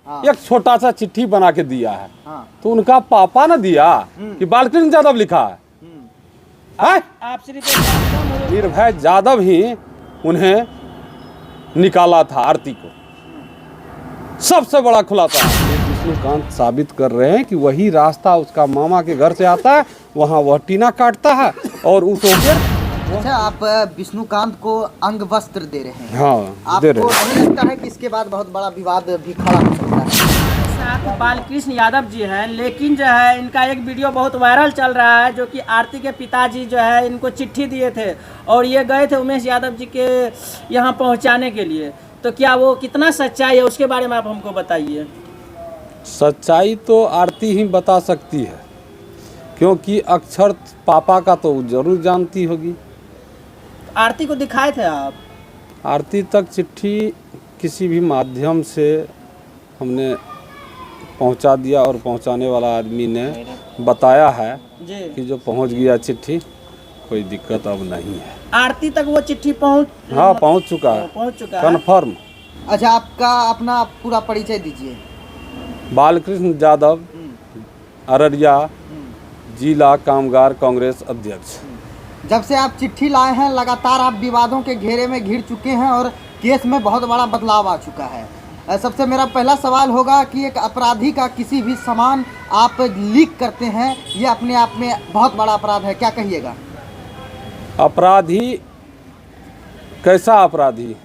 एक छोटा सा चिट्ठी बना के दिया है। तो उनका पापा ने दिया कि बालकृष्ण यादव लिखा है? आप सिर्फ निर्भय यादव ही उन्हें निकाला था आरती को। सबसे बड़ा खुलासा विष्णुकांत साबित कर रहे हैं कि वही रास्ता उसका मामा के घर से आता है, वहाँ वह टीना काटता है और उस अच्छा, आप विष्णुकांत को अंग वस्त्र दे रहे हैं। हाँ, दे रहे हैं। आपको नहीं लगता है कि इसके बाद बहुत बड़ा विवाद भी खड़ा हो सकता है? साथ बालकृष्ण यादव जी हैं, लेकिन जो है इनका एक वीडियो बहुत वायरल चल रहा है, जो कि आरती के पिताजी जो है इनको चिट्ठी दिए थे और ये गए थे उमेश यादव जी के यहाँ पहुँचाने के लिए। तो क्या वो कितना सच्चाई है, उसके बारे में आप हमको बताइए। सच्चाई तो आरती ही बता सकती है, क्योंकि अक्षर पापा का तो जरूर जानती होगी। आरती को दिखाए थे आप? आरती तक चिट्ठी किसी भी माध्यम से हमने पहुंचा दिया और पहुंचाने वाला आदमी ने बताया है जी कि जो पहुंच गया चिट्ठी, कोई दिक्कत अब नहीं है। आरती तक वो चिट्ठी पहुंच चुका है, पहुंच चुका है, कन्फर्म। अच्छा, आपका अपना पूरा परिचय दीजिए। बालकृष्ण यादव, अररिया जिला कामगार कांग्रेस अध्यक्ष। जब से आप चिट्ठी लाए हैं, लगातार आप विवादों के घेरे में घिर चुके हैं और केस में बहुत बड़ा बदलाव आ चुका है। सबसे मेरा पहला सवाल होगा कि एक अपराधी का किसी भी सामान आप लीक करते हैं, ये अपने आप में बहुत बड़ा अपराध है, क्या कहिएगा? अपराधी कैसा अपराधी?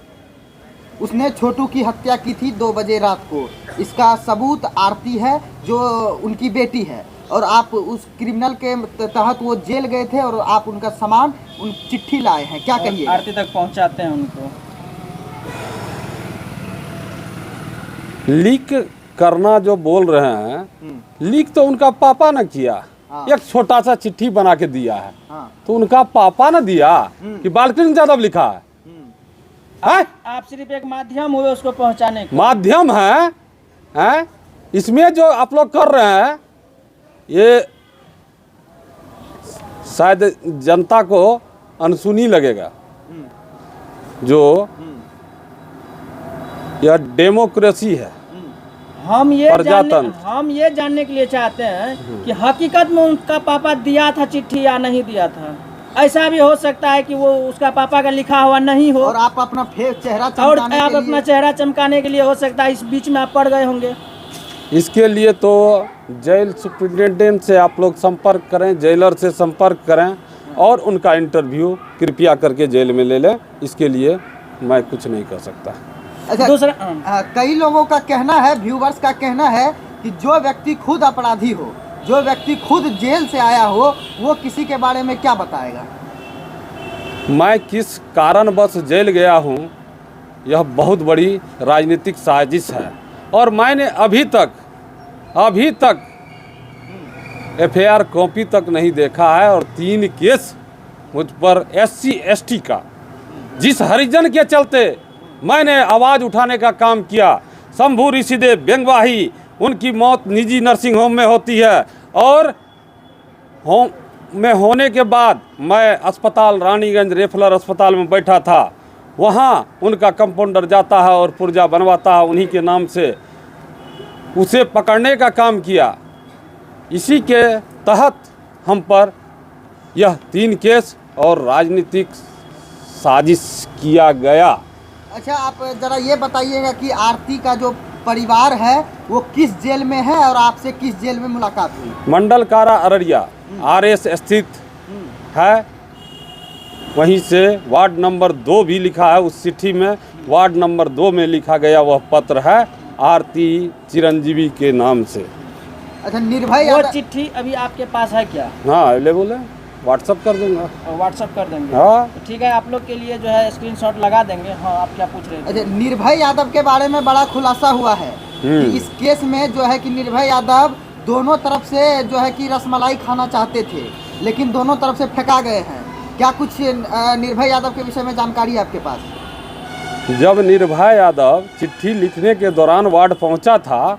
उसने छोटू की हत्या की थी 2 बजे रात को। इसका सबूत आरती है जो उनकी बेटी है, और आप उस क्रिमिनल के तहत वो जेल गए थे और आप उनका सामान, उन चिट्ठी लाए हैं, क्या कहिए? आरती तक पहुंचाते हैं उनको। लीक करना जो बोल रहे हैं, लीक तो उनका पापा ने किया। एक छोटा सा चिट्ठी बना के दिया है। तो उनका पापा ने दिया कि बालकृष्ण यादव लिखा है? आप सिर्फ एक माध्यम हुए उसको पहुंचाने के। माध्यम है? इसमें जो आप लोग कर रहे हैं, ये शायद जनता को अनसुनी लगेगा। जो यह डेमोक्रेसी है, हम ये जानने के लिए चाहते हैं कि हकीकत में उनका पापा दिया था चिट्ठी या नहीं दिया था। ऐसा भी हो सकता है कि वो उसका पापा का लिखा हुआ नहीं हो, और आप अपना चेहरा चमकाने के लिए हो सकता है इस बीच में आप पड़ गए होंगे। इसके लिए तो जेल सुप्रिंटेंडेंट से आप लोग संपर्क करें, जेलर से संपर्क करें और उनका इंटरव्यू कृपया करके जेल में ले लें। इसके लिए मैं कुछ नहीं कर सकता। अच्छा, दूसरा कई लोगों का कहना है, व्यूवर्स का कहना है कि जो व्यक्ति खुद अपराधी हो, जो व्यक्ति खुद जेल से आया हो, वो किसी के बारे में क्या बताएगा? मैं किस कारणवश जेल गया हूँ, यह बहुत बड़ी राजनीतिक साजिश है और मैंने अभी तक एफआईआर कॉपी तक नहीं देखा है। और 3 केस मुझ पर SC ST का, जिस हरिजन के चलते मैंने आवाज़ उठाने का काम किया, शंभू ऋषिदेव बेंगवाही, उनकी मौत निजी नर्सिंग होम में होती है और होम में होने के बाद मैं अस्पताल रानीगंज रेफलर अस्पताल में बैठा था। वहाँ उनका कंपाउंडर जाता है और पुर्जा बनवाता है उन्हीं के नाम से, उसे पकड़ने का काम किया। इसी के तहत हम पर यह 3 केस और राजनीतिक साजिश किया गया। अच्छा, आप ज़रा ये बताइएगा कि आरती का जो परिवार है वो किस जेल में है और आपसे किस जेल में मुलाकात हुई? मंडल कारा अररिया RS स्थित है। वहीं से वार्ड नंबर 2 भी लिखा है। उस चिट्ठी में वार्ड नंबर 2 में लिखा गया वह पत्र है आरती चिरंजीवी के नाम से। अच्छा, निर्भय वो चिट्ठी अभी आपके पास है क्या? हाँ, अवेलेबल है, व्हाट्सअप कर दूंगा। व्हाट्सअप कर देंगे? हाँ, तो ठीक है, आप लोग के लिए जो है स्क्रीनशॉट लगा देंगे। हाँ, आप क्या पूछ रहे थे? अच्छा, निर्भय यादव के बारे में बड़ा खुलासा हुआ है कि इस केस में जो है कि निर्भय यादव दोनों तरफ से जो है कि रसमलाई खाना चाहते थे, लेकिन दोनों तरफ से फेंका गए हैं। क्या कुछ निर्भय यादव के विषय में जानकारी है आपके पास? जब निर्भय यादव चिट्ठी लिखने के दौरान वार्ड पहुंचा था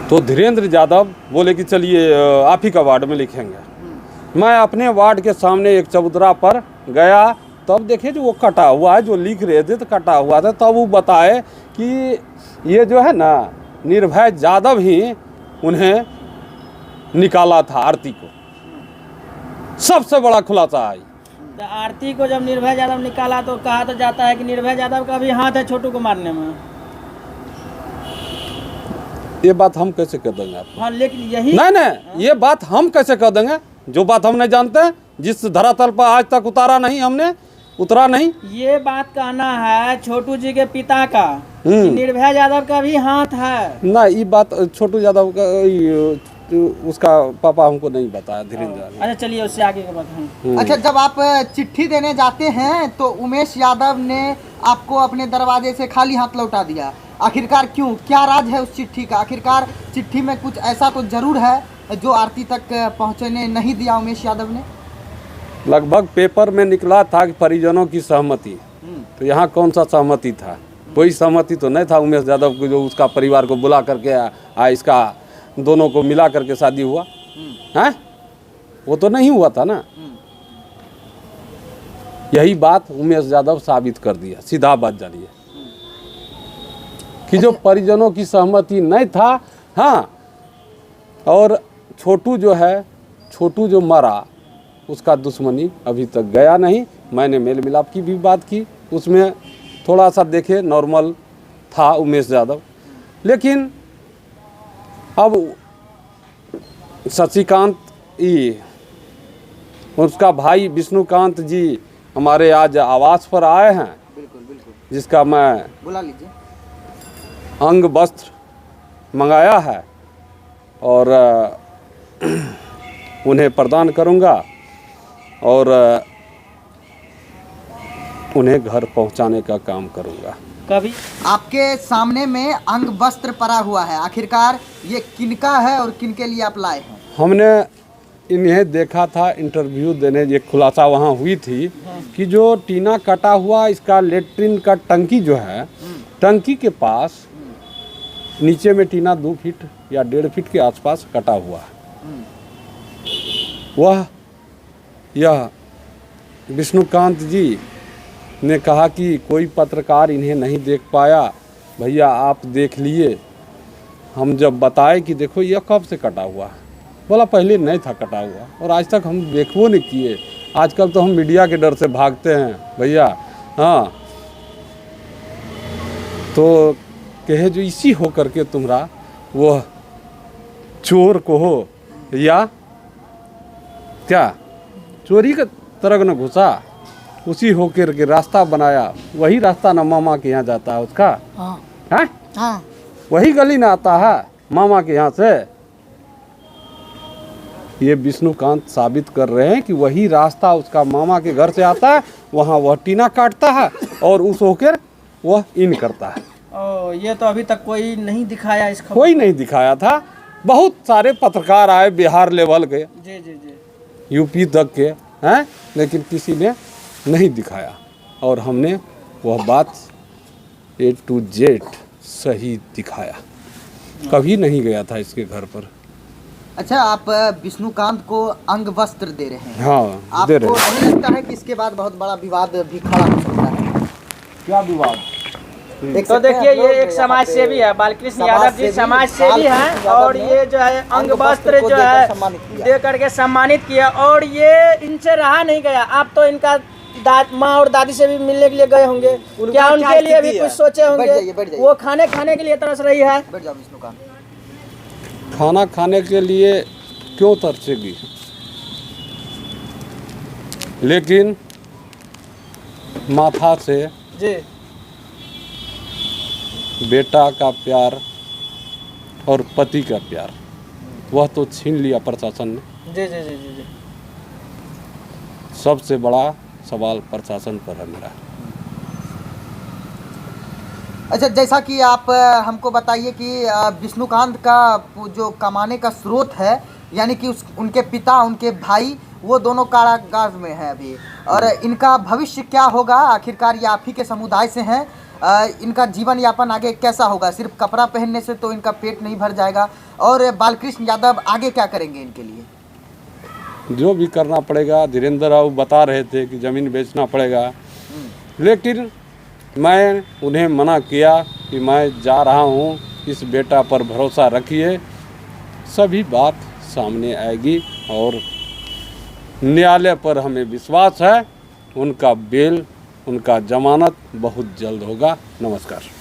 तो धीरेन्द्र यादव बोले कि चलिए आप ही का वार्ड में लिखेंगे। मैं अपने वार्ड के सामने एक चबूतरा पर गया तब देखे जो वो कटा हुआ है, जो लिख रहे थे तो कटा हुआ था, तब वो बताए कि ये जो है ना निर्भय यादव ही उन्हें निकाला था आरती को। सबसे बड़ा खुलासा है। तो आरती को जब निर्भय यादव निकाला तो कहा तो जाता है कि निर्भय यादव का भी हाथ है छोटू को मारने में। ये बात हम कैसे कह देंगे आपको? हाँ लेकिन यही नहीं, ये बात हम कैसे कह देंगे जो बात हम नहीं जानते हैं, जिस धरातल पर आज तक उतरा नहीं। ये बात कहना है छोटू जी के पिता का कि निर्भय यादव का भी हाथ है ना। ये बात छोटू यादव का उसका पापा हमको नहीं बताया, धीरेन्द्र। अच्छा चलिए उससे आगे का बात है। अच्छा, जब आप चिट्ठी देने जाते हैं तो उमेश यादव ने आपको अपने दरवाजे से खाली हाथ लौटा दिया, आखिरकार क्यों? क्या राज है उस चिट्ठी का? आखिरकार चिट्ठी में कुछ ऐसा तो जरूर है जो आरती तक पहुंचने नहीं दिया उमेश यादव ने? लगभग पेपर में निकला था कि परिजनों की सहमति, तो यहाँ कौन सा सहमति था? कोई सहमति तो नहीं था उमेश यादव को, जो उसका परिवार को बुला करके इसका दोनों को मिला करके शादी हुआ है, वो तो नहीं हुआ था ना। यही बात उमेश यादव साबित कर दिया, सीधा बात जानिए कि जो परिजनों की सहमति नहीं था। हाँ, और छोटू जो मरा उसका दुश्मनी अभी तक गया नहीं। मैंने मेल मिलाप की भी बात की, उसमें थोड़ा सा देखे नॉर्मल था उमेश यादव, लेकिन अब शशिकांत उसका भाई विष्णुकांत जी हमारे आज आवास पर आए हैं, बिल्कुल, जिसका मैं बुला लीजिए, अंग वस्त्र मंगाया है और उन्हें प्रदान करूंगा और उन्हें घर पहुंचाने का काम करूंगा। कभी आपके सामने में अंग वस्त्र पड़ा हुआ है, आखिरकार ये किनका है और किनके लिए आप लाए हैं? हमने इन्हें देखा था इंटरव्यू देने, ये खुलासा वहाँ हुई थी कि जो टीना कटा हुआ इसका लेट्रिन का टंकी जो है, टंकी के पास नीचे में टीना 2 फीट या 1.5 फीट के आसपास कटा हुआ है। यह विष्णुकांत जी ने कहा कि कोई पत्रकार इन्हें नहीं देख पाया, भैया आप देख लिए। हम जब बताए कि देखो यह कब से कटा हुआ है, बोला पहले नहीं था कटा हुआ और आज तक हम देखो नहीं किए। आजकल तो हम मीडिया के डर से भागते हैं भैया। हाँ, तो कहे जो इसी हो करके तुम्हारा वो चोर को हो या क्या चोरी का तरह न घुसा, उसी होकर के रास्ता बनाया, वही रास्ता ना मामा के यहाँ जाता है उसका। हाँ, हाँ, वही गली ना आता है मामा के यहाँ से। ये विष्णुकांत साबित कर रहे हैं कि वही रास्ता उसका मामा के घर से आता है, वहाँ वह टीना काटता है और उस होकर वह इन करता है। ये तो अभी तक कोई नहीं दिखाया इस खबर। कोई नहीं दिखाया था। बहुत सारे पत्रकार आए बिहार लेवल के, जी यूपी तक के हैं, लेकिन किसी ने नहीं दिखाया और हमने वह बात A to Z सही दिखाया। कभी नहीं गया था इसके घर पर। अच्छा, आप विष्णुकांत को अंग वस्त्र दे रहे हैं। हाँ, दे रहे आपको हैं। नहीं लगता है कि इसके बाद बहुत बड़ा विवाद भी खड़ा हो सकता है? क्या विवाद? तो देखिए ये एक समाज सेवी है, बालकृष्ण यादव जी समाज सेवी हैं और ये जो है अंग वस्त्र जो है दे करके सम्मानित किया और ये इनसे रहा नहीं गया। आप तो इनका माँ और दादी से भी मिलने के लिए गए होंगे, क्या उनके लिए भी कुछ सोचे होंगे? वो खाने के लिए तरस रही है। बैठ जाओ विष्णुकांत। खाना खाने के लिए क्यों तरसेगी, लेकिन माथा से जी बेटा का प्यार और पति का प्यार वह तो छीन लिया प्रशासन ने। जी जी जी जी जी सबसे बड़ा सवाल प्रशासन पर है मेरा। अच्छा, जैसा कि आप हमको बताइए कि विष्णुकांत का जो कमाने का स्रोत है, यानी कि उनके पिता उनके भाई वो दोनों कारागार में है अभी, और इनका भविष्य क्या होगा? आखिरकार ये आप ही के समुदाय से हैं, इनका जीवन यापन आगे कैसा होगा? सिर्फ कपड़ा पहनने से तो इनका पेट नहीं भर जाएगा। और बालकृष्ण यादव आगे क्या करेंगे इनके लिए? जो भी करना पड़ेगा। धीरेन्द्र राव बता रहे थे कि ज़मीन बेचना पड़ेगा, लेकिन मैं उन्हें मना किया कि मैं जा रहा हूँ, इस बेटा पर भरोसा रखिए, सभी बात सामने आएगी और न्यायालय पर हमें विश्वास है, उनका बेल, उनका जमानत बहुत जल्द होगा। नमस्कार।